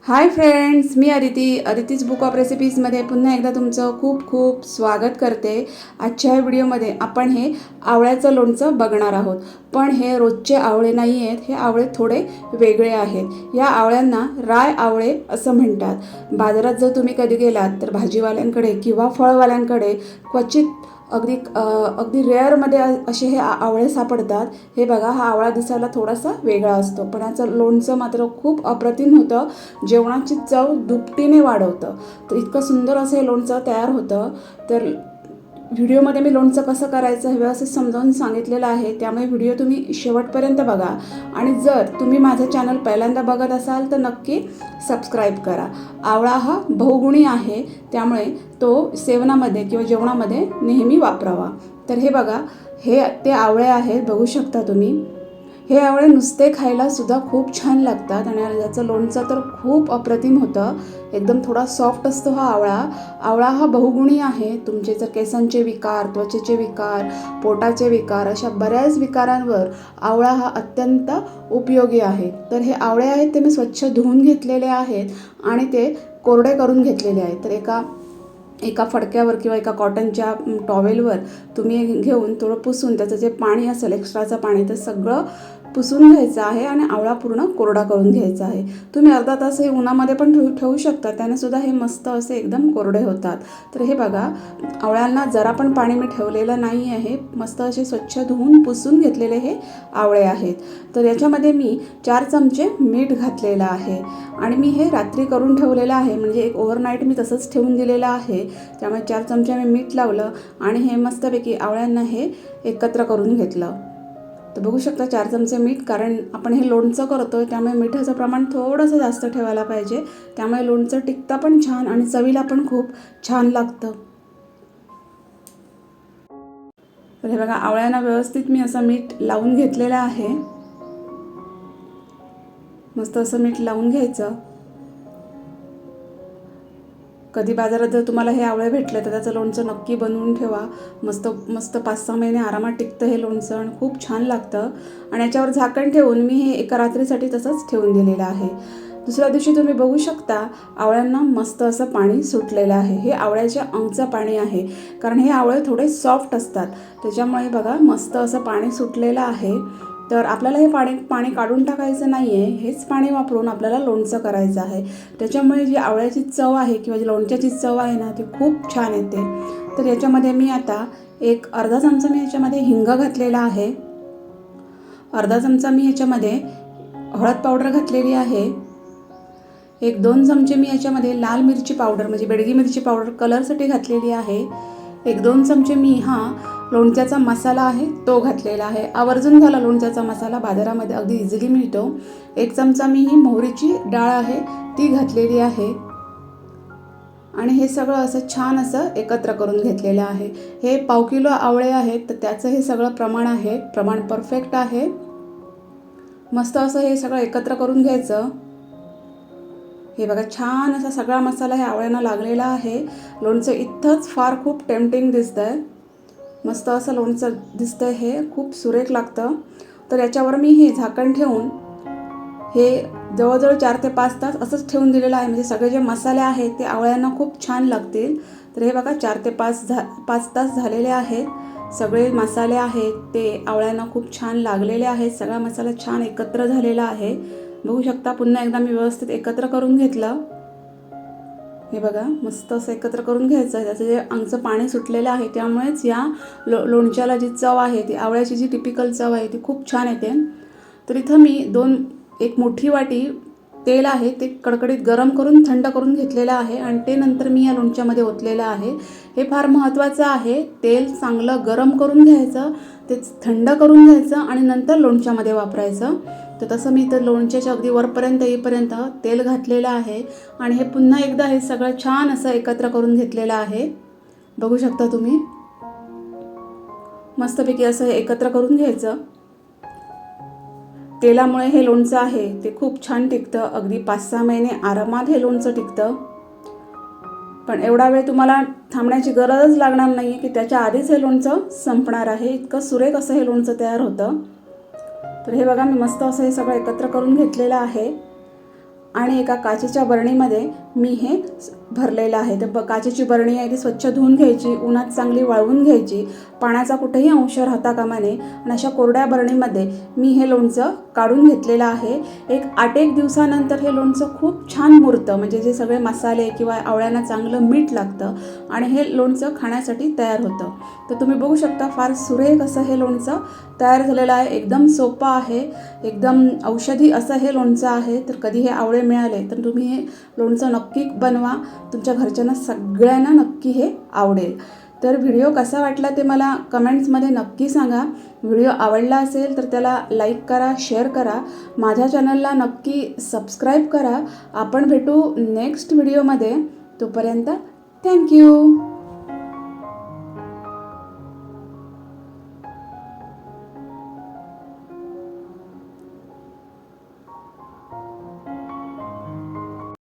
हाय friends, मी Aditi's book of रेसिपीजमध्ये पुन्हा एकदा तुमचं खूप खूप स्वागत करते। आजच्या या व्हिडिओमध्ये आपण हे आवळ्याचं लोणचं बघणार आहोत। पण हे रोजचे आवळे नाही आहेत, हे आवळे थोडे वेगळे आहेत। या आवळ्यांना राय आवळे असं म्हणतात। बाजारात जर तुम्ही कधी गेलात तर भाजीवाल्यांकडे किंवा फळवाल्यांकडे क्वचित अगदी रेअरमध्ये असे हे आवळे सापडतात। हे बघा, हा आवळा दिसायला थोडासा वेगळा असतो, पण याचं लोणचं मात्र खूप अप्रतिम होतं। जेवणाची चव दुपटीने वाढवतं। तर इतकं सुंदर असं हे लोणचं तयार होतं। तर व्हिडिओमध्ये मी लोणचं कसं करायचं हे व्यवस्थित समजावून सांगितलेलं आहे, त्यामुळे व्हिडिओ तुम्ही शेवटपर्यंत बघा। आणि जर तुम्ही माझं चॅनल पहिल्यांदा बघत असाल तर नक्की सबस्क्राईब करा। आवळा हा बहुगुणी आहे, त्यामुळे तो सेवनामध्ये किंवा जेवणामध्ये नेहमी वापरावा। तर हे बघा, हे ते आवळे आहेत, बघू शकता तुम्ही। हे आवळे नुसते खायला सुद्धा खूप छान लागतात आणि याचं लोणचं तर खूप अप्रतिम होतं। एकदम थोडा सॉफ्ट असतो हा आवळा। आवळा हा बहुगुणी आहे। तुमचे जर केसांचे विकार, त्वचेचे विकार, पोटाचे विकार अशा बऱ्याच विकारांवर आवळा हा अत्यंत उपयोगी आहे। तर हे आवळे आहेत ते मी स्वच्छ धुवून घेतलेले आहेत आणि ते कोरडे करून घेतलेले आहेत। तर एका फडक्यावर किंवा एका कॉटनच्या टॉवेलवर तुम्ही घेऊन थोडं पुसून त्याचं जे पाणी असेल, एक्स्ट्राचं पाणी, तर सगळं पुसून घ्यायचं आहे आणि आवळा पूर्ण कोरडा करून घ्यायचा आहे। तुम्ही अर्धा तास हे उन्हामध्ये पण ठेवू शकता, त्याने सुद्धा हे मस्त असे एकदम कोरडे होतात। तर हे बघा, आवळ्यांना जरा पण पाणी मी ठेवलेलं नाही आहे, मस्त असे स्वच्छ धुवून पुसून घेतलेले हे आवळे आहेत। तर याच्यामध्ये मी 4 चमचे मीठ घातलेलं आहे आणि मी हे रात्री करून ठेवलेलं आहे, म्हणजे एक ओव्हरनाईट मी तसंच ठेवून दिलेलं आहे। त्यामुळे 4 चमचे मी मीठ लावलं आणि हे मस्तपैकी आवळ्यांना हे एकत्र करून घेतलं। तर बघू शकता 4 चमचे मीठ, कारण आपण हे लोणचं करतोय त्यामुळे मिठाचं प्रमाण थोडंसं जास्त ठेवायला पाहिजे, त्यामुळे लोणचं टिकतं पण छान आणि चवीला पण खूप छान लागतं। तर हे बघा, आवळ्यांना व्यवस्थित मी असं मीठ लावून घेतलेलं आहे। मस्त असं मीठ लावून घ्यायचं। कधी बाजारात जर तुम्हाला हे आवळे भेटले तर त्याचं लोणचं नक्की बनवून ठेवा। मस्त मस्त 5-6 महिने आरामात टिकतं हे लोणचं आणि खूप छान लागतं। आणि याच्यावर झाकण ठेवून मी हे एका रात्रीसाठी तसंच ठेवून दिलेलं आहे। दुसऱ्या दिवशी तुम्ही बघू शकता आवळ्यांना मस्त असं पाणी सुटलेलं आहे। हे आवळ्याच्या अंगचं पाणी आहे, कारण हे आवळे थोडे सॉफ्ट असतात, त्याच्यामुळे बघा मस्त असं पाणी सुटलेलं आहे। तर आपल्याला हे पाणी काढून टाकायचं नाही आहे, हेच पाणी वापरून आपल्याला लोणचं करायचं आहे। त्याच्यामुळे जी आवळ्याची चव आहे किंवा जी लोणच्याची चव आहे ना, ती खूप छान येते। तर याच्यामध्ये मी आता एक अर्धा चमचा मी याच्यामध्ये हिंग घातलेला आहे। अर्धा चमचा मी याच्यामध्ये हळद पावडर घातलेली आहे। 1-2 चमचे मी याच्यामध्ये लाल मिरची पावडर म्हणजे बेडगी मिरची पावडर कलरसाठी घातलेली आहे। 1-2 चमचे मी हा लोणच्याचा मसाला आहे तो घातलेला आहे। आवर्जून झाला लोणच्याचा मसाला, बाजारामध्ये अगदी इझिली मिळतो। 1 चमचा मी ही मोहरीची डाळ आहे ती घातलेली आहे आणि हे सगळं असं छान असं एकत्र करून घेतलेलं आहे। हे 1/2 किलो आवळे आहेत, तर त्याचं हे सगळं प्रमाण आहे, प्रमाण परफेक्ट आहे। मस्त असं हे सगळं एकत्र करून घ्यायचं। हे बघा, छान असा सगळा मसाला हे आवळ्यांना लागलेला आहे। लोणचं इतकंच फार खूप टेम्पटिंग दिसतंय, मस्त असं लोणचं दिसतंय, हे खूप सुरेख लागतं। तर याच्यावर मी हे झाकण ठेवून हे जवळजवळ 4 ते 5 तास असंच ठेवून दिलेलं आहे, म्हणजे सगळे जे मसाले आहेत ते आवळ्यांना खूप छान लागतील। तर हे बघा, 4 ते 5 तास झालेले आहेत। सगळे मसाले आहेत ते आवळ्यांना खूप छान लागलेले आहेत, सगळा मसाला छान एकत्र झालेला आहे। बघू शकता, पुन्हा एकदा मी व्यवस्थित एकत्र करून घेतलं। हे बघा, मस्त असं एकत्र करून घ्यायचं। त्याचं जे अंगचं पाणी सुटलेलं आहे त्यामुळेच या लोणच्याला जी चव आहे, ती आवळ्याची जी टिपिकल चव आहे ती खूप छान येते। तर इथं मी एक मोठी वाटी तेल आहे ते कडकडीत गरम करून थंड करून घेतलेलं आहे आणि ते नंतर मी या लोणच्यामध्ये ओतलेलं आहे। हे फार महत्त्वाचं आहे, तेल चांगलं गरम करून घ्यायचं, ते थंड करून घ्यायचं आणि नंतर लोणच्यामध्ये वापरायचं। तर तसं मी तर लोणच्याच्या अगदी वरपर्यंत येईपर्यंत तेल घातलेलं आहे आणि हे पुन्हा एकदा हे सगळं छान असं एकत्र करून घेतलेलं आहे। बघू शकता तुम्ही, मस्तपैकी असं एकत्र करून घ्यायचं। तेलामुळे हे लोणचं आहे ते खूप छान टिकतं, अगदी 5-6 महिने आरामात हे लोणचं टिकतं। पण एवढा वेळ तुम्हाला थांबण्याची गरजच लागणार नाही, की त्याच्या आधीच हे लोणचं संपणार आहे। इतकं सुरेख असं हे लोणचं तयार होतं। तर हे बघा, मी मस्त असं हे सगळं एकत्र करून घेतलेलं आहे आणि एका काचेच्या बरणीमध्ये मी हे भरलेलं आहे. तर काचेची बरणी आहे ती स्वच्छ धुवून घ्यायची, उन्हात चांगली वाळवून घ्यायची, पाण्याचा कुठेही अंश राहता कामा नये. आणि अशा कोरड्या बरणीमध्ये मी हे लोणचं काढून घेतलेलं आहे. एक 8-1 दिवसानंतर हे लोणचं खूप छान मुरतं, म्हणजे जे सगळे मसाले किंवा आवळ्यांना चांगलं मीठ लागतं आणि हे लोणचं खाण्यासाठी तयार होतं. तर तुम्ही बघू शकता फार सुरेख असं हे लोणचं तयार झालेलं आहे. एकदम सोपं आहे, एकदम औषधी असं हे लोणचं आहे. तर कधी हे आवळे मिळाले तर तुम्ही हे लोणचं नक्की बनवा, तुमच्या घरच्यांना सगळ्यांना नक्की हे आवडेल. तर व्हिडिओ कसा वाटला ते मला कमेंट्समध्ये नक्की सांगा. व्हिडिओ आवडला असेल तर त्याला लाईक करा, शेअर करा, माझ्या चॅनलला नक्की सबस्क्राईब करा. आपण भेटू नेक्स्ट व्हिडिओमध्ये. तोपर्यंत थँक्यू.